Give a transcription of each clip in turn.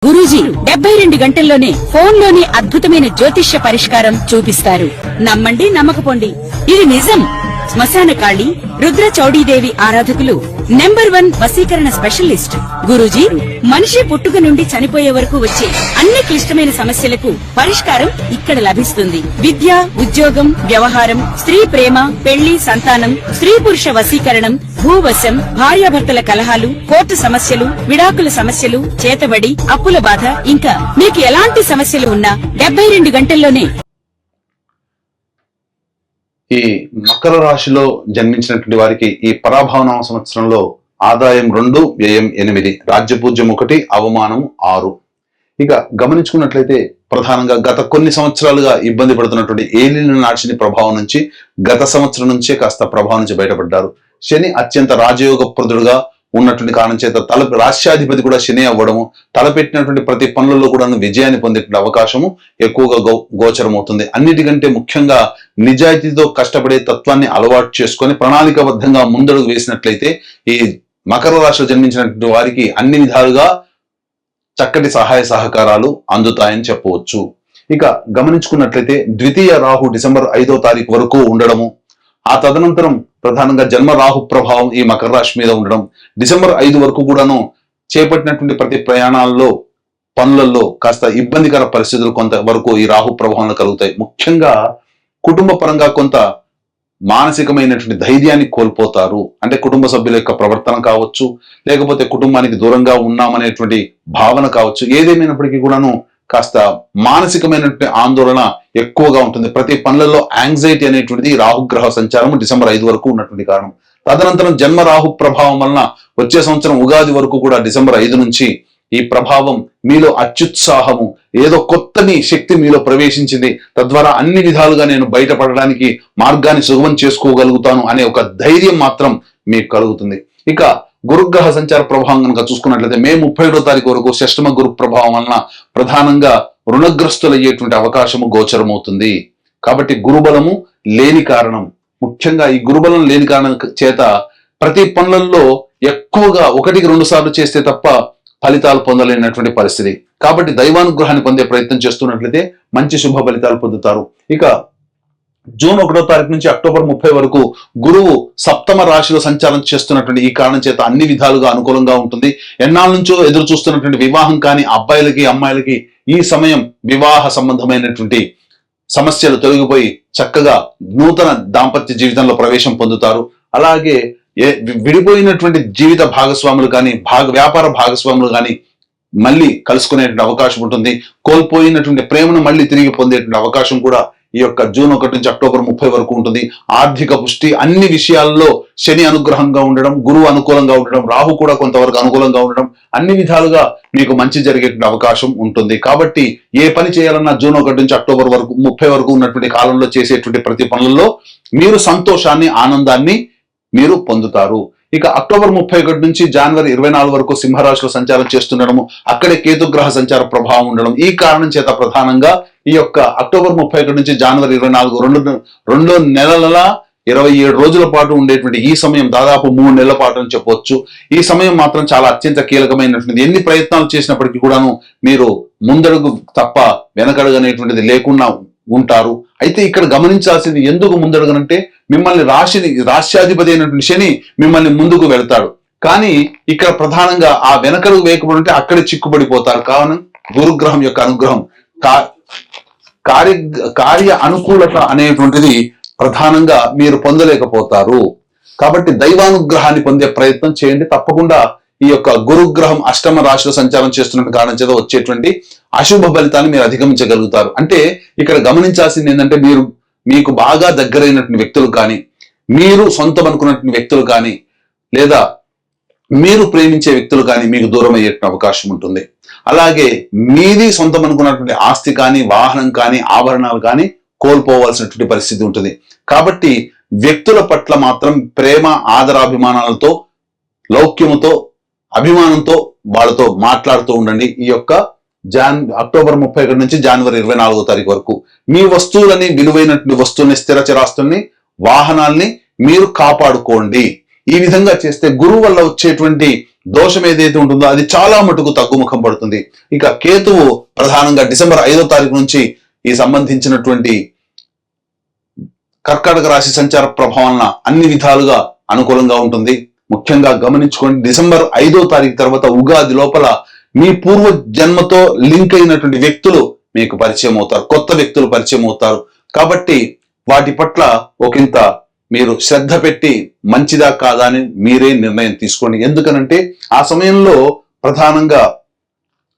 గురూజీ 72 గంటల్లోనే ఫోన్ లోని అద్భుతమైన జ్యోతిష్య పరిష్కారం చూపిస్తారు. నమ్మండి, నమ్మకపోండి, ఇది నిజం. శ్మశాన కాళి రుద్ర చౌడీదేవి ఆరాధకులు నంబర్ 1 వశీకరణ స్పెషలిస్ట్ గురూజీ. మనిషి పుట్టుక నుండి చనిపోయే వరకు వచ్చే అన్ని క్లిష్టమైన సమస్యలకు పరిష్కారం ఇక్కడ లభిస్తుంది. విద్య, ఉద్యోగం, వ్యవహారం, స్త్రీ ప్రేమ, పెళ్లి, సంతానం, స్త్రీ పురుష వశీకరణం, భూవశం, భార్యాభర్తల కలహాలు, కోర్టు సమస్యలు, విడాకుల సమస్యలు, చేతబడి, అప్పుల బాధ, ఇంకా మీకు ఎలాంటి సమస్యలు ఉన్నా 72 గంటల్లోనే. ఈ మకర రాశిలో జన్మించినటువంటి వారికి ఈ పరాభవనామ సంవత్సరంలో ఆదాయం 2, వ్యయం 8, రాజ్యపూజ్యం 1, అవమానం 6. ఇక గమనించుకున్నట్లయితే ప్రధానంగా గత కొన్ని సంవత్సరాలుగా ఇబ్బంది పడుతున్నటువంటి ఏలిన నాశిని ప్రభావం నుంచి గత సంవత్సరం నుంచే కాస్త ప్రభావం నుంచి బయటపడ్డారు. శని అత్యంత రాజయోగప్రదుడుగా ఉన్నటువంటి కారణం చేత రాష్ట్రాధిపతి కూడా శని అవ్వడము, తలపెట్టినటువంటి ప్రతి పనులలో కూడా విజయాన్ని పొందేటువంటి అవకాశము ఎక్కువగా గోచరమవుతుంది. అన్నిటికంటే ముఖ్యంగా నిజాయితీతో కష్టపడే తత్వాన్ని అలవాటు చేసుకొని ప్రణాళికాబద్ధంగా ముందడుగు వేసినట్లయితే ఈ మకర రాశిలో జన్మించినటువంటి వారికి అన్ని విధాలుగా చక్కటి సహాయ సహకారాలు అందుతాయని చెప్పవచ్చు. ఇక గమనించుకున్నట్లయితే ద్వితీయ రాహు డిసెంబర్ 5వ తారీఖు వరకు ఉండడము, ఆ తదనంతరం ప్రధానంగా జన్మ రాహు ప్రభావం ఈ మకర రాశి మీద ఉండడం, డిసెంబర్ 5 వరకు కూడాను చేపట్టినటువంటి ప్రతి ప్రయాణాల్లో పనులలో కాస్త ఇబ్బందికర పరిస్థితులు కొంత వరకు ఈ రాహు ప్రభావంలో కలుగుతాయి. ముఖ్యంగా కుటుంబ పరంగా కొంత మానసికమైనటువంటి ధైర్యాన్ని కోల్పోతారు. అంటే కుటుంబ సభ్యుల యొక్క ప్రవర్తన కావచ్చు, లేకపోతే కుటుంబానికి దూరంగా ఉన్నామనేటువంటి భావన కావచ్చు, ఏదేమైనప్పటికీ కూడాను కాస్త మానసికమైనటువంటి ఆందోళన ఎక్కువగా ఉంటుంది. ప్రతి పనులలో యాంగ్జైటీ అనేటువంటిది రాహుగ్రహ సంచారం డిసెంబర్ 5 వరకు ఉన్నటువంటి కారణం. తదనంతరం జన్మ రాహు ప్రభావం వలన వచ్చే సంవత్సరం ఉగాది వరకు కూడా డిసెంబర్ 5 నుంచి ఈ ప్రభావం మీలో అత్యుత్సాహము, ఏదో కొత్తని శక్తి మీలో ప్రవేశించింది, తద్వారా అన్ని విధాలుగా నేను బయటపడడానికి మార్గాన్ని సుగమం చేసుకోగలుగుతాను అనే ఒక ధైర్యం మాత్రం మీకు కలుగుతుంది. ఇక గురుగ్రహ సంచార ప్రభావం కనుక చూసుకున్నట్లయితే మే 31వ తారీఖు వరకు షష్టమ గురు ప్రభావం వలన ప్రధానంగా రుణగ్రస్తులయ్యేటువంటి అవకాశము గోచరమవుతుంది. కాబట్టి గురుబలము లేని కారణం, ముఖ్యంగా ఈ గురుబలం లేని కారణం చేత ప్రతి పనులలో ఎక్కువగా 1-2 సార్లు చేస్తే తప్ప ఫలితాలు పొందలేనటువంటి పరిస్థితి. కాబట్టి దైవానుగ్రహాన్ని పొందే ప్రయత్నం చేస్తున్నట్లయితే మంచి శుభ ఫలితాలు పొందుతారు. ఇక జూన్ 1వ తారీఖు నుంచి అక్టోబర్ 30 వరకు గురువు సప్తమ రాశిలో సంచారం చేస్తున్నటువంటి ఈ కారణం చేత అన్ని విధాలుగా అనుకూలంగా ఉంటుంది. ఎన్నాళ్ళ నుంచో ఎదురు చూస్తున్నటువంటి వివాహం కాని అబ్బాయిలకి అమ్మాయిలకి ఈ సమయం వివాహ సంబంధమైనటువంటి సమస్యలు తొలగిపోయి చక్కగా నూతన దాంపత్య జీవితంలో ప్రవేశం పొందుతారు. అలాగే విడిపోయినటువంటి జీవిత భాగస్వాములు కానీ వ్యాపార భాగస్వాములు కానీ మళ్ళీ కలుసుకునేటువంటి అవకాశం ఉంటుంది. కోల్పోయినటువంటి ప్రేమను మళ్ళీ తిరిగి పొందేటువంటి అవకాశం కూడా ఈ యొక్క జూన్ 1 నుంచి అక్టోబర్ 30 వరకు ఉంటుంది. ఆర్థిక పుష్టి, అన్ని విషయాల్లో శని అనుగ్రహంగా ఉండడం, గురువు అనుకూలంగా ఉండడం, రాహు కూడా కొంతవరకు అనుకూలంగా ఉండడం, అన్ని విధాలుగా మీకు మంచి జరిగేటువంటి అవకాశం ఉంటుంది. కాబట్టి ఏ పని చేయాలన్నా జూన్ 1 నుంచి అక్టోబర్ 30 వరకు ఉన్నటువంటి కాలంలో చేసేటువంటి ప్రతి పనుల్లో మీరు సంతోషాన్ని, ఆనందాన్ని మీరు పొందుతారు. ఇక అక్టోబర్ 31 నుంచి జనవరి 24 వరకు సింహరాశిలో సంచారం చేస్తుండడము, అక్కడే కేతుగ్రహ సంచార ప్రభావం ఉండడం, ఈ కారణం చేత ప్రధానంగా ఈ యొక్క అక్టోబర్ 31 నుంచి జనవరి 24 రెండు నెలల 27 రోజుల పాటు ఉండేటువంటి ఈ సమయం దాదాపు 3 నెలల పాటు అని చెప్పవచ్చు. ఈ సమయం మాత్రం చాలా అత్యంత కీలకమైనటువంటిది. ఎన్ని ప్రయత్నాలు చేసినప్పటికీ కూడాను మీరు ముందడుగు తప్ప వెనకడుగు లేకుండా ఉంటారు. అయితే ఇక్కడ గమనించాల్సింది, ఎందుకు ముందడుగనంటే మిమ్మల్ని రాష్ట్రాధిపతి అయినటువంటి శని మిమ్మల్ని ముందుకు వెళ్తాడు. కానీ ఇక్కడ ప్రధానంగా ఆ వెనకడుగు వేయకపోతే అక్కడే చిక్కుబడిపోతారు. కావున గురుగ్రహం యొక్క అనుగ్రహం, కార్య అనుకూలత అనేటువంటిది ప్రధానంగా మీరు పొందలేకపోతారు. కాబట్టి దైవానుగ్రహాన్ని పొందే ప్రయత్నం చేయండి. తప్పకుండా ఈ యొక్క గురుగ్రహం అష్టమ రాశిలో సంచారం చేస్తున్న కారణం చేత వచ్చేటువంటి అశుభ ఫలితాన్ని మీరు అధిగమించగలుగుతారు. అంటే ఇక్కడ గమనించాల్సింది ఏంటంటే, మీకు బాగా దగ్గరైనటువంటి వ్యక్తులు కానీ, మీరు సొంతం అనుకున్నటువంటి వ్యక్తులు కానీ, లేదా మీరు ప్రేమించే వ్యక్తులు కానీ మీకు దూరం అయ్యే అవకాశం ఉంటుంది. అలాగే మీది సొంతం అనుకున్నటువంటి ఆస్తి కానీ, వాహనం కానీ, ఆభరణాలు కానీ కోల్పోవలసినటువంటి పరిస్థితి ఉంటుంది. కాబట్టి వ్యక్తుల పట్ల మాత్రం ప్రేమ, ఆదరాభిమానాలతో, లౌక్యముతో, అభిమానంతో వాళ్ళతో మాట్లాడుతూ ఉండండి. ఈ యొక్క అక్టోబర్ 31 నుంచి జనవరి 24వ తారీఖు వరకు మీ వస్తువులని, విలువైనటువంటి వస్తువుల్ని, స్థిర చిరాస్తుల్ని, వాహనాల్ని మీరు కాపాడుకోండి. ఈ విధంగా చేస్తే గురువు వల్ల వచ్చేటువంటి దోషం ఏదైతే ఉంటుందో అది చాలా మటుకు తగ్గుముఖం పడుతుంది. ఇక కేతువు ప్రధానంగా డిసెంబర్ 5వ తారీఖు నుంచి ఈ సంబంధించినటువంటి కర్కాటక రాశి సంచార ప్రభావాలన అన్ని విధాలుగా అనుకూలంగా ఉంటుంది. ముఖ్యంగా గమనించుకోండి, డిసెంబర్ 5వ తారీఖు తర్వాత ఉగాది లోపల మీ పూర్వ జన్మతో లింక్ అయినటువంటి వ్యక్తులు మీకు పరిచయం అవుతారు, కొత్త వ్యక్తులు పరిచయం అవుతారు. కాబట్టి వాటి పట్ల ఒకంత మీరు శ్రద్ధ పెట్టి మంచిదా కాదా అని మీరే నిర్ణయం తీసుకోండి. ఎందుకనంటే ఆ సమయంలో ప్రధానంగా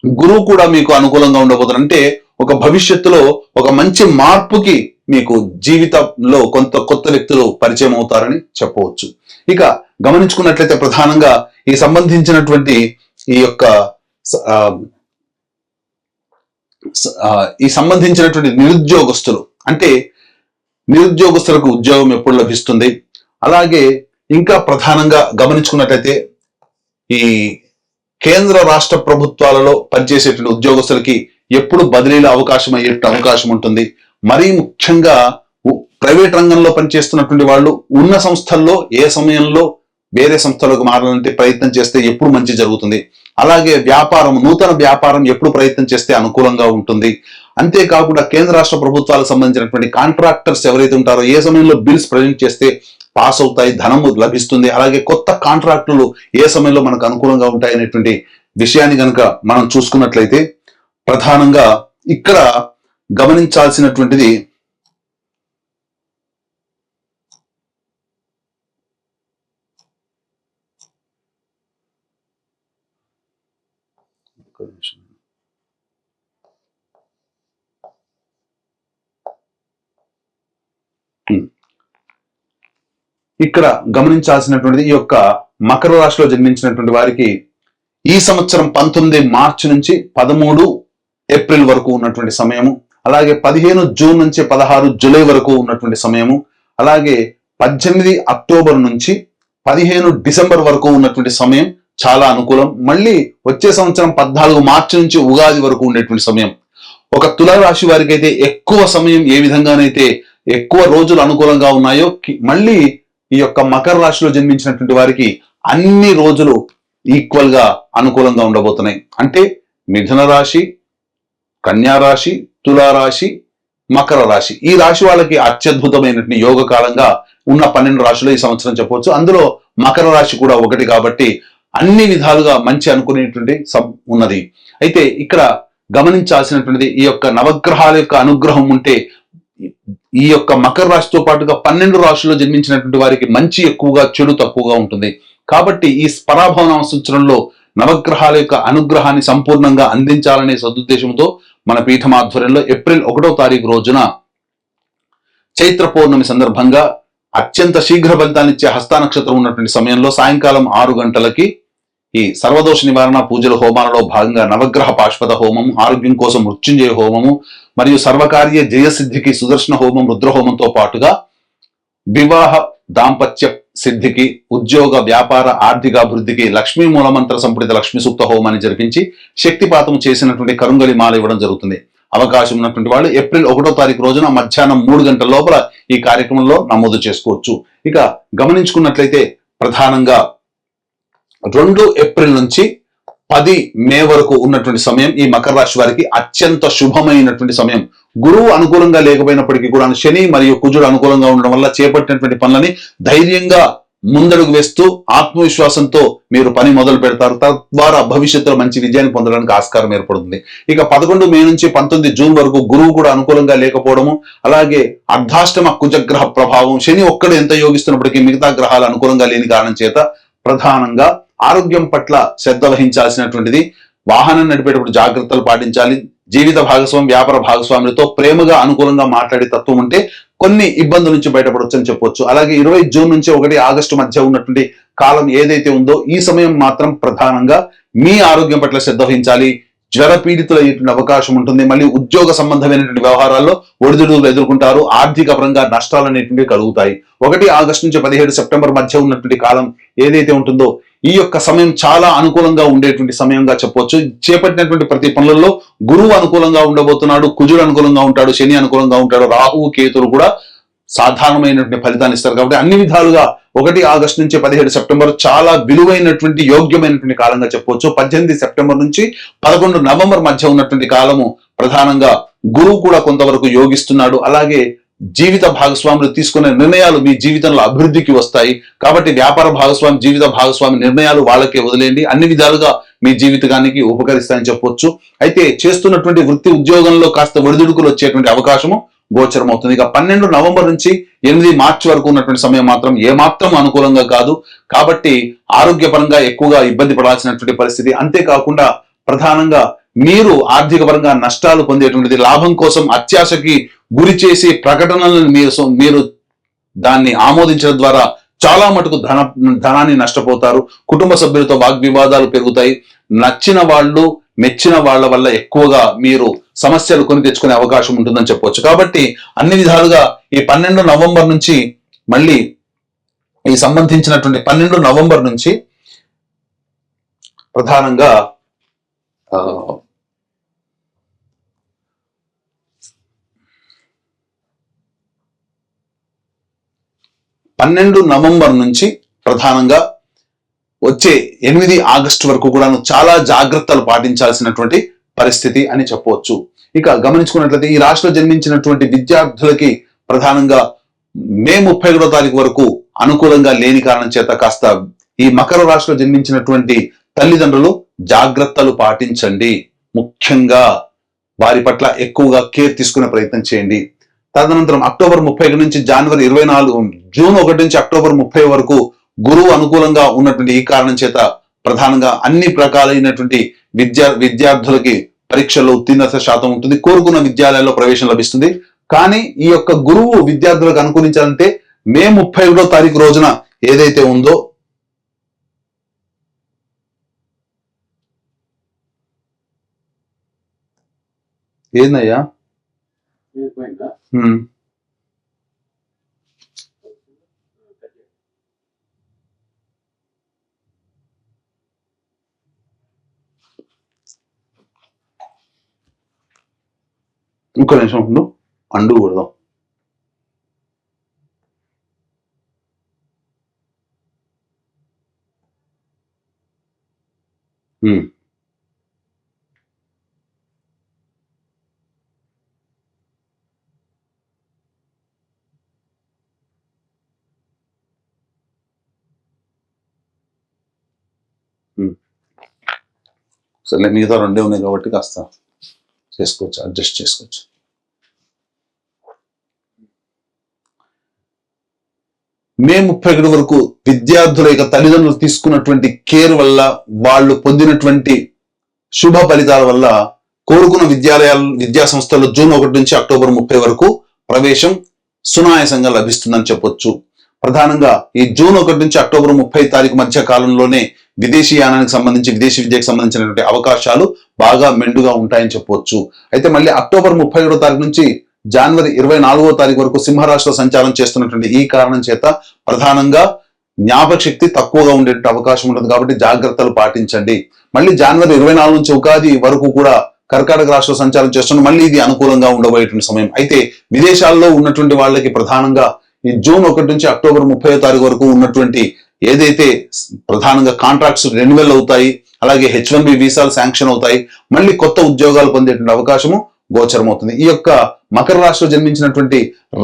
గురువు కూడా మీకు అనుకూలంగా ఉండబోతున్నారు. అంటే ఒక భవిష్యత్తులో ఒక మంచి మార్పుకి మీకు జీవితంలో కొత్త వ్యక్తులు పరిచయం అవుతారని చెప్పవచ్చు. ఇక గమనించుకున్నట్లయితే ప్రధానంగా ఈ సంబంధించినటువంటి ఈ యొక్క నిరుద్యోగస్తులు, అంటే నిరుద్యోగస్తులకు ఉద్యోగం ఎప్పుడు లభిస్తుంది, అలాగే ఇంకా ప్రధానంగా గమనించుకున్నట్లయితే ఈ కేంద్ర రాష్ట్ర ప్రభుత్వాలలో పనిచేసేటువంటి ఉద్యోగస్తులకి ఎప్పుడు బదిలీల అవకాశం ఉంటుంది. మరీ ముఖ్యంగా ప్రైవేట్ రంగంలో పనిచేస్తున్నటువంటి వాళ్ళు ఉన్న సంస్థల్లో ఏ సమయంలో వేరే సంస్థలకు మారాలంటే ప్రయత్నం చేస్తే ఎప్పుడు మంచి జరుగుతుంది. అలాగే నూతన వ్యాపారం ఎప్పుడు ప్రయత్నం చేస్తే అనుకూలంగా ఉంటుంది. అంతేకాకుండా కేంద్ర రాష్ట్ర ప్రభుత్వాలకు సంబంధించినటువంటి కాంట్రాక్టర్స్ ఎవరైతే ఉంటారో ఏ సమయంలో బిల్స్ ప్రజెంట్ చేస్తే పాస్ అవుతాయి, ధనము లభిస్తుంది. అలాగే కొత్త కాంట్రాక్టులు ఏ సమయంలో మనకు అనుకూలంగా ఉంటాయి అనేటువంటి విషయాన్ని కనుక మనం చూసుకున్నట్లయితే ప్రధానంగా ఇక్కడ గమనించాల్సినటువంటిది ఈ యొక్క మకర రాశిలో జన్మించినటువంటి వారికి ఈ సంవత్సరం 19 మార్చి నుంచి 13 ఏప్రిల్ వరకు ఉన్నటువంటి సమయము, అలాగే 15 జూన్ నుంచి 16 జూలై వరకు ఉన్నటువంటి సమయము, అలాగే 18 అక్టోబర్ నుంచి 15 డిసెంబర్ వరకు ఉన్నటువంటి సమయం చాలా అనుకూలం. మళ్ళీ వచ్చే సంవత్సరం 14 మార్చి నుంచి ఉగాది వరకు ఉండేటువంటి సమయం. ఒక తులారాశి వారికి అయితే ఎక్కువ సమయం ఏ విధంగానైతే ఎక్కువ రోజులు అనుకూలంగా ఉన్నాయో, మళ్ళీ ఈ యొక్క మకర రాశిలో జన్మించినటువంటి వారికి అన్ని రోజులు ఈక్వల్ గా అనుకూలంగా ఉండబోతున్నాయి. అంటే మిథున రాశి, కన్యా రాశి, తులారాశి, మకర రాశి, ఈ రాశి వాళ్ళకి అత్యద్భుతమైనటువంటి యోగ కాలంగా ఉన్న 12 రాశులు ఈ సంవత్సరం చెప్పవచ్చు. అందులో మకర రాశి కూడా ఒకటి కాబట్టి అన్ని విధాలుగా మంచి అనుకునేటువంటి ఉన్నది. అయితే ఇక్కడ గమనించాల్సినటువంటిది ఈ యొక్క నవగ్రహాల యొక్క అనుగ్రహం ఉంటే ఈ యొక్క మకర రాశితో పాటుగా 12 రాశుల్లో జన్మించినటువంటి వారికి మంచి ఎక్కువగా, చెడు తక్కువగా ఉంటుంది. కాబట్టి ఈ పరాభవన సంవత్సరంలో నవగ్రహాల యొక్క అనుగ్రహాన్ని సంపూర్ణంగా అందించాలనే సదుద్దేశంతో మన పీఠం ఆధ్వర్యంలో ఏప్రిల్ 1వ తారీఖు రోజున చైత్ర పౌర్ణమి సందర్భంగా అత్యంత శీఘ్ర ఫలితాన్నిచ్చే హస్త నక్షత్రం ఉన్నటువంటి సమయంలో సాయంకాలం 6 గంటలకి ఈ సర్వదోష నివారణ పూజల హోమాలలో భాగంగా నవగ్రహ పాశ్వత హోమం, ఆరోగ్యం కోసం మృత్యుంజయ హోమము, మరియు సర్వకార్య జయసిద్ధికి సుదర్శన హోమం, రుద్రహోమంతో పాటుగా వివాహ దాంపత్య సిద్ధికి, ఉద్యోగ వ్యాపార ఆర్థికాభివృద్ధికి లక్ష్మీ మూలమంత్ర సంపుటిత లక్ష్మీ సూక్త హోమాన్ని జరిపించి శక్తిపాతం చేసినటువంటి కరుంగలి మాల ఇవ్వడం జరుగుతుంది. అవకాశం ఉన్నటువంటి వాళ్ళు ఏప్రిల్ 1వ తారీఖు రోజున మధ్యాహ్నం 3 గంటల లోపల ఈ కార్యక్రమంలో నమోదు చేసుకోవచ్చు. ఇక గమనించుకున్నట్లయితే ప్రధానంగా 2 ఏప్రిల్ నుంచి 10 మే వరకు ఉన్నటువంటి సమయం ఈ మకర రాశి వారికి అత్యంత శుభమైనటువంటి సమయం. గురువు అనుకూలంగా లేకపోయినప్పటికీ కూడా శని మరియు కుజుడు అనుకూలంగా ఉండడం వల్ల చేపట్టినటువంటి పనులని ధైర్యంగా ముందడుగు వేస్తూ ఆత్మవిశ్వాసంతో మీరు పని మొదలు పెడతారు. తద్వారా భవిష్యత్తులో మంచి విజయాన్ని పొందడానికి ఆస్కారం ఏర్పడుతుంది. ఇక 11 మే నుంచి 19 జూన్ వరకు గురువు కూడా అనుకూలంగా లేకపోవడము, అలాగే అర్ధాష్టమ కుజగ్రహ ప్రభావం, శని ఒక్కడు ఎంత యోగిస్తున్నప్పటికీ మిగతా గ్రహాలు అనుకూలంగా లేని కారణం చేత ప్రధానంగా ఆరోగ్యం పట్ల శ్రద్ధ వహించాల్సినటువంటిది. వాహనం నడిపేటప్పుడు జాగ్రత్తలు పాటించాలి. జీవిత భాగస్వామి, వ్యాపార భాగస్వాములతో ప్రేమగా అనుకూలంగా మాట్లాడే తత్వం ఉంటే కొన్ని ఇబ్బందుల నుంచి బయటపడవచ్చు అని చెప్పొచ్చు. అలాగే 20 జూన్ నుంచి 1 ఆగస్టు మధ్య ఉన్నటువంటి కాలం ఏదైతే ఉందో ఈ సమయం మాత్రం ప్రధానంగా మీ ఆరోగ్యం పట్ల శ్రద్ధ వహించాలి. జ్వర పీడితులయ్యేటువంటి అవకాశం ఉంటుంది. మళ్ళీ ఉద్యోగ సంబంధమైనటువంటి వ్యవహారాల్లో ఒడిదుడుకులు ఎదుర్కొంటారు. ఆర్థిక పరంగా నష్టాలు అనేటువంటివి కలుగుతాయి. 1 ఆగస్టు నుంచి 17 సెప్టెంబర్ మధ్య ఉన్నటువంటి కాలం ఏదైతే ఉంటుందో ఈ యొక్క సమయం చాలా అనుకూలంగా ఉండేటువంటి సమయంగా చెప్పవచ్చు. చేపట్టినటువంటి ప్రతి పనులలో గురువు అనుకూలంగా ఉండబోతున్నాడు, కుజుడు అనుకూలంగా ఉంటాడు, శని అనుకూలంగా ఉంటాడు, రాహువు కేతులు కూడా సాధారణమైనటువంటి ఫలితాన్ని ఇస్తారు. కాబట్టి అన్ని విధాలుగా 1 ఆగస్టు నుంచి 17 సెప్టెంబర్ చాలా విలువైనటువంటి యోగ్యమైనటువంటి కాలంగా చెప్పవచ్చు. 18 సెప్టెంబర్ నుంచి 11 నవంబర్ మధ్య ఉన్నటువంటి కాలము ప్రధానంగా గురువు కూడా కొంతవరకు యోగిస్తున్నాడు. అలాగే జీవిత భాగస్వాములు తీసుకునే నిర్ణయాలు మీ జీవితంలో అభివృద్ధికి వస్తాయి. కాబట్టి వ్యాపార భాగస్వామి, జీవిత భాగస్వామి నిర్ణయాలు వాళ్ళకే వదిలేయండి. అన్ని విధాలుగా మీ జీవితానికి ఉపకరిస్తాయని చెప్పొచ్చు. అయితే చేస్తున్నటువంటి వృత్తి ఉద్యోగంలో కాస్త ఒడిదుడుకులు వచ్చేటువంటి అవకాశము గోచరం అవుతుంది. ఇక 12 నవంబర్ నుంచి 8 మార్చి వరకు ఉన్నటువంటి సమయం మాత్రం ఏమాత్రం అనుకూలంగా కాదు. కాబట్టి ఆరోగ్యపరంగా ఎక్కువగా ఇబ్బంది పడాల్సినటువంటి పరిస్థితి. అంతేకాకుండా ప్రధానంగా మీరు ఆర్థిక పరంగా నష్టాలు పొందేటువంటిది, లాభం కోసం అత్యాశకి గురి చేసి ప్రకటనలను మీరు దాన్ని ఆమోదించడం ద్వారా చాలా మటుకు ధనాన్ని నష్టపోతారు. కుటుంబ సభ్యులతో వాగ్వివాదాలు పెరుగుతాయి. నచ్చిన వాళ్ళు, మెచ్చిన వాళ్ళ వల్ల ఎక్కువగా మీరు సమస్యలు కొని తెచ్చుకునే అవకాశం ఉంటుందని చెప్పవచ్చు. కాబట్టి అన్ని విధాలుగా ఈ 12 నవంబర్ నుంచి మళ్ళీ ఈ సంబంధించినటువంటి 12 నవంబర్ నుంచి ప్రధానంగా 12 నవంబర్ నుంచి ప్రధానంగా వచ్చే 8 ఆగస్టు వరకు కూడా చాలా జాగ్రత్తలు పాటించాల్సినటువంటి పరిస్థితి అని చెప్పవచ్చు. ఇక గమనించుకున్నట్లయితే ఈ రాశిలో జన్మించినటువంటి విద్యార్థులకి ప్రధానంగా మే 31వ తారీఖు వరకు అనుకూలంగా లేని కారణం చేత కాస్త ఈ మకర రాశిలో జన్మించినటువంటి తల్లిదండ్రులు జాగ్రత్తలు పాటించండి. ముఖ్యంగా వారి పట్ల ఎక్కువగా కేర్ తీసుకునే ప్రయత్నం చేయండి. తదనంతరం అక్టోబర్ 30 నుంచి జనవరి 24, జూన్ 1 నుంచి అక్టోబర్ 30 వరకు గురువు అనుకూలంగా ఉన్నటువంటి ఈ కారణం చేత ప్రధానంగా అన్ని రకాలైనటువంటి విద్యార్థులకి పరీక్షల్లో ఉత్తీర్ణత శాతం ఉంటుంది. కోరుకున్న విద్యాలయాల్లో ప్రవేశం లభిస్తుంది. కానీ ఈ యొక్క గురువు విద్యార్థులకు అనుకూలించాలంటే మే 31వ తారీఖు రోజున ఏదైతే ఉందో ఏందయ్యా ఇంకో నిమిషం ఉండు, అండు కొడదాం. సరే, మిగతా 2 ఉన్నాయి కాబట్టి కాస్త చేసుకోవచ్చు, అడ్జస్ట్ చేసుకోవచ్చు. మే 31 వరకు విద్యార్థుల యొక్క తల్లిదండ్రులు తీసుకున్నటువంటి కేర్ వల్ల, వాళ్ళు పొందినటువంటి శుభ ఫలితాల వల్ల కోరుకున్న విద్యా సంస్థల్లో జూన్ 1 నుంచి అక్టోబర్ 30 వరకు ప్రవేశం సునాయాసంగా లభిస్తుందని చెప్పొచ్చు. ప్రధానంగా ఈ జూన్ 1 నుంచి అక్టోబర్ 30 తారీఖు మధ్య కాలంలోనే విదేశీ యానానికి సంబంధించి, విదేశీ విద్యకు సంబంధించినటువంటి అవకాశాలు బాగా మెండుగా ఉంటాయని చెప్పొచ్చు. అయితే మళ్ళీ అక్టోబర్ 31వ తారీఖు నుంచి జనవరి 24వ తారీఖు వరకు సింహరాశిలో సంచారం చేస్తున్నటువంటి ఈ కారణం చేత ప్రధానంగా జ్ఞాపక శక్తి తక్కువగా ఉండే అవకాశం ఉంటుంది. కాబట్టి జాగ్రత్తలు పాటించండి. మళ్ళీ జనవరి 24 నుంచి ఉగాది వరకు కూడా కర్కాటక రాశిలో సంచారం చేస్తున్న మళ్ళీ ఇది అనుకూలంగా ఉండబోయేటువంటి సమయం. అయితే విదేశాల్లో ఉన్నటువంటి వాళ్ళకి ప్రధానంగా ఈ జూన్ 1 నుంచి అక్టోబర్ 30వ తారీఖు వరకు ఉన్నటువంటి ఏదైతే ప్రధానంగా కాంట్రాక్ట్స్ రెన్యువల్ అవుతాయి, అలాగే H1B వీసాలు శాంక్షన్ అవుతాయి, మళ్ళీ కొత్త ఉద్యోగాలు పొందేటువంటి అవకాశము గోచరం అవుతుంది. ఈ యొక్క మకర రాశిలో జన్మించినటువంటి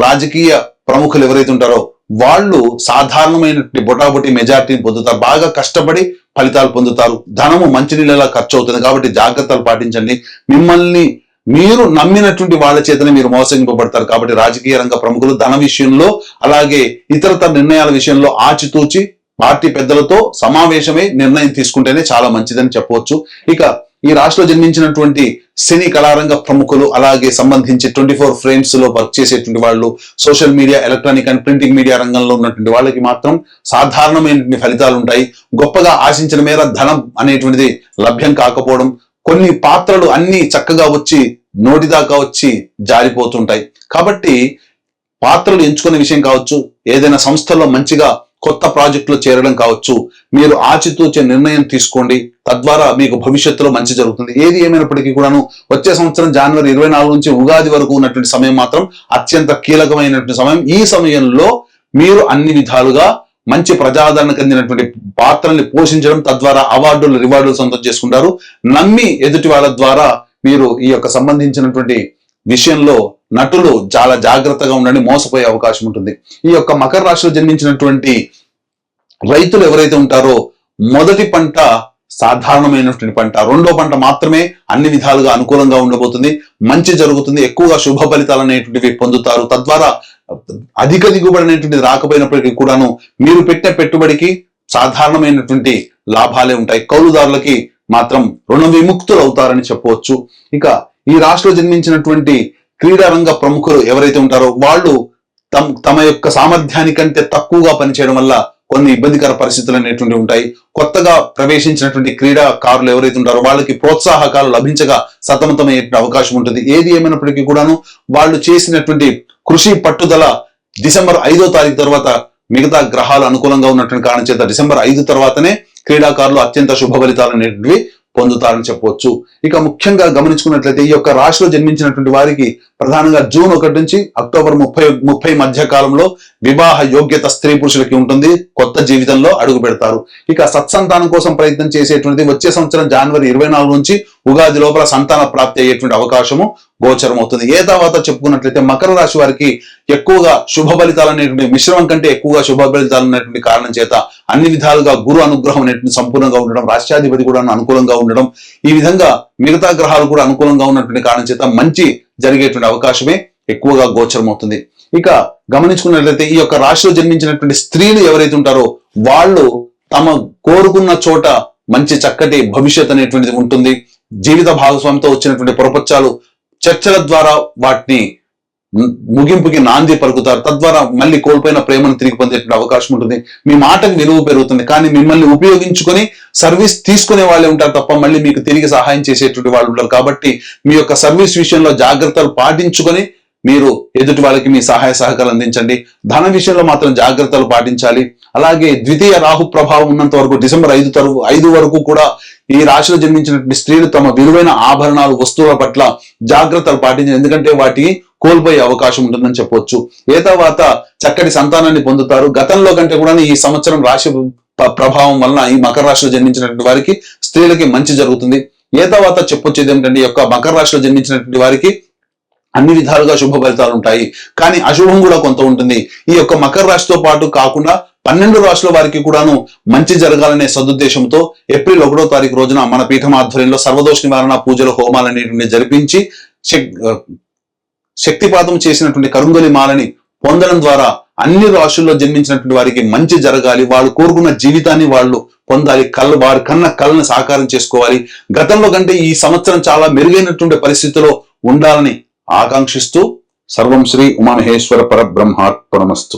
రాజకీయ ప్రముఖులు ఎవరైతే ఉంటారో వాళ్ళు సాధారణమైనటువంటి బొటాబొటి మెజారిటీని పొందుతారు. బాగా కష్టపడి ఫలితాలు పొందుతారు. ధనము మంచినీళ్ళలా ఖర్చు అవుతుంది. కాబట్టి జాగ్రత్తలు పాటించండి. మీరు నమ్మినటువంటి వాళ్ళ చేతనే మీరు మోసగింపబడతారు. కాబట్టి రాజకీయ రంగ ప్రముఖులు ధన విషయంలో, అలాగే ఇతరతర నిర్ణయాల విషయంలో ఆచితూచి పార్టీ పెద్దలతో సమావేశమై నిర్ణయం తీసుకుంటేనే చాలా మంచిదని చెప్పవచ్చు. ఇక ఈ రాశిలో జన్మించినటువంటి సినీ కళారంగ ప్రముఖులు, అలాగే సంబంధించి 24 ఫ్రేమ్స్ లో వర్క్ చేసేటువంటి వాళ్ళు, social media, electronic and printing media రంగంలో ఉన్నటువంటి వాళ్ళకి మాత్రం సాధారణమైనటువంటి ఫలితాలు ఉంటాయి. గొప్పగా ఆశించిన మేర ధనం అనేటువంటిది లభ్యం కాకపోవడం, కొన్ని పాత్రలు అన్ని చక్కగా వచ్చి నోటిదాకా వచ్చి జారిపోతుంటాయి. కాబట్టి పాత్రలు ఎంచుకునే విషయం కావచ్చు, ఏదైనా సంస్థల్లో మంచిగా కొత్త ప్రాజెక్టులో చేరడం కావచ్చు, మీరు ఆచితూచే నిర్ణయం తీసుకోండి. తద్వారా మీకు భవిష్యత్తులో మంచి జరుగుతుంది. ఏది ఏమైనప్పటికీ కూడాను వచ్చే సంవత్సరం జనవరి 24 నుంచి ఉగాది వరకు ఉన్నటువంటి సమయం మాత్రం అత్యంత కీలకమైనటువంటి సమయం. ఈ సమయంలో మీరు అన్ని విధాలుగా మంచి ప్రజాదరణ చెందినటువంటి పాత్రల్ని పోషించడం, తద్వారా అవార్డులు రివార్డులు సొంతం చేసుకుంటారు. నమ్మి ఎదుటి వాళ్ళ ద్వారా మీరు ఈ యొక్క సంబంధించినటువంటి విషయంలో నటులు చాలా జాగ్రత్తగా ఉండండి, మోసపోయే అవకాశం ఉంటుంది. ఈ యొక్క మకర రాశిలో జన్మించినటువంటి రైతులు ఎవరైతే ఉంటారో మొదటి పంట సాధారణమైనటువంటి పంట, రెండో పంట మాత్రమే అన్ని విధాలుగా అనుకూలంగా ఉండబోతుంది, మంచి జరుగుతుంది, ఎక్కువగా శుభ ఫలితాలు అనేటువంటివి పొందుతారు. తద్వారా అధిక దిగుబడి అనేటువంటిది రాకపోయినప్పటికీ కూడాను మీరు పెట్టే పెట్టుబడికి సాధారణమైనటువంటి లాభాలే ఉంటాయి. కౌలుదారులకి మాత్రం రుణ విముక్తులు అవుతారని చెప్పవచ్చు. ఇక ఈ రాశిలో జన్మించినటువంటి క్రీడారంగ ప్రముఖులు ఎవరైతే ఉంటారో వాళ్ళు తమ యొక్క సామర్థ్యానికంటే తక్కువగా పనిచేయడం వల్ల కొన్ని ఇబ్బందికర పరిస్థితులు అనేటువంటివి ఉంటాయి. కొత్తగా ప్రవేశించినటువంటి క్రీడాకారులు ఎవరైతే ఉంటారో వాళ్ళకి ప్రోత్సాహకాలు లభించగా సతమతమయ్యే అవకాశం ఉంటుంది. ఏది ఏమైనప్పటికీ కూడాను వాళ్ళు చేసినటువంటి కృషి పట్టుదల డిసెంబర్ 5వ తారీఖు తర్వాత మిగతా గ్రహాలు అనుకూలంగా ఉన్నటువంటి కారణం చేత డిసెంబర్ 5 తర్వాతనే క్రీడాకారులు అత్యంత శుభ ఫలితాలు అనేటువంటివి పొందుతారని చెప్పవచ్చు. ఇక ముఖ్యంగా గమనించుకున్నట్లయితే ఈ యొక్క రాశిలో జన్మించినటువంటి వారికి ప్రధానంగా జూన్ 1 నుంచి అక్టోబర్ 30 మధ్య కాలంలో వివాహ యోగ్యత స్త్రీ పురుషులకి ఉంటుంది, కొత్త జీవితంలో అడుగు పెడతారు. ఇక సత్సంతానం కోసం ప్రయత్నం చేసేటువంటిది వచ్చే సంవత్సరం జనవరి 24 నుంచి ఉగాది లోపల సంతాన ప్రాప్తి అయ్యేటువంటి అవకాశము గోచరం అవుతుంది. ఏ తర్వాత చెప్పుకున్నట్లయితే మకర రాశి వారికి ఎక్కువగా శుభ ఫలితాలు అనేటువంటి మిశ్రమం కంటే ఎక్కువగా శుభ ఫలితాలు అనేటువంటి కారణం చేత అన్ని విధాలుగా గురు అనుగ్రహం అనేటువంటి సంపూర్ణంగా ఉండడం, రాష్ట్రాధిపతి కూడా అనుకూలంగా ఉండడం, ఈ విధంగా మిగతా గ్రహాలు కూడా అనుకూలంగా ఉన్నటువంటి కారణం చేత మంచి జరిగేటువంటి అవకాశమే ఎక్కువగా గోచరం అవుతుంది. ఇక గమనించుకున్నట్లయితే ఈ యొక్క రాశిలో జన్మించినటువంటి స్త్రీలు ఎవరైతే ఉంటారో వాళ్ళు తమ కోరుకున్న చోట మంచి చక్కటి భవిష్యత్ అనేటువంటిది ఉంటుంది. జీవిత భాగస్వామితో వచ్చినటువంటి పొరపచ్చాలు చర్చల ద్వారా వాటిని ముగింపుకి నాంది పలుకుతారు. తద్వారా మళ్ళీ కోల్పోయిన ప్రేమను తిరిగి పొందేటువంటి అవకాశం ఉంటుంది. మీ మాటకు విలువ పెరుగుతుంది, కానీ మిమ్మల్ని ఉపయోగించుకొని సర్వీస్ తీసుకునే వాళ్ళే ఉంటారు తప్ప మళ్ళీ మీకు తిరిగి సహాయం చేసేటువంటి వాళ్ళు ఉంటారు. కాబట్టి మీ యొక్క సర్వీస్ విషయంలో జాగ్రత్తలు పాటించుకొని మీరు ఎదుటి వాళ్ళకి మీ సహాయ సహకారాలు అందించండి. ధన విషయంలో మాత్రం జాగ్రత్తలు పాటించాలి. అలాగే ద్వితీయ రాహు ప్రభావం ఉన్నంత వరకు డిసెంబర్ 5 వరకు కూడా ఈ రాశిలో జన్మించినటువంటి స్త్రీలు తమ విలువైన ఆభరణాలు వస్తువుల పట్ల జాగ్రత్తలు పాటించాలి, ఎందుకంటే వాటికి కోల్పోయే అవకాశం ఉంటుందని చెప్పవచ్చు. ఏ తర్వాత చక్కటి సంతానాన్ని పొందుతారు. గతంలో కంటే కూడా ఈ సంవత్సరం రాశి ప్రభావం వలన ఈ మకర రాశిలో జన్మించినటువంటి వారికి స్త్రీలకి మంచి జరుగుతుంది. ఏ తర్వాత చెప్పొచ్చేది ఏమిటంటే ఈ యొక్క మకర రాశిలో జన్మించినటువంటి వారికి అన్ని విధాలుగా శుభ ఫలితాలు ఉంటాయి, కానీ అశుభం కూడా కొంత ఉంటుంది. ఈ యొక్క మకర రాశితో పాటు కాకుండా 12 రాశుల వారికి కూడాను మంచి జరగాలనే సదుద్దేశంతో ఏప్రిల్ 1వ తారీఖు రోజున మన పీఠం ఆధ్వర్యంలో సర్వదోష నివారణ పూజలు హోమాలు అనేటువంటి జరిపించి శక్తిపాతం చేసినటువంటి కరుంగలి మాలని పొందడం ద్వారా అన్ని రాశుల్లో జన్మించినటువంటి వారికి మంచి జరగాలి, వాళ్ళు కోరుకున్న జీవితాన్ని వాళ్ళు పొందాలి, వారి కళ్ళని సాకారం చేసుకోవాలి. గతంలో కంటే ఈ సంవత్సరం చాలా మెరుగైనటువంటి పరిస్థితిలో ఉండాలని ఆకాంక్షిస్తూ సర్వం శ్రీ ఉమామహేశ్వర పరబ్రహ్మార్పణమస్తు.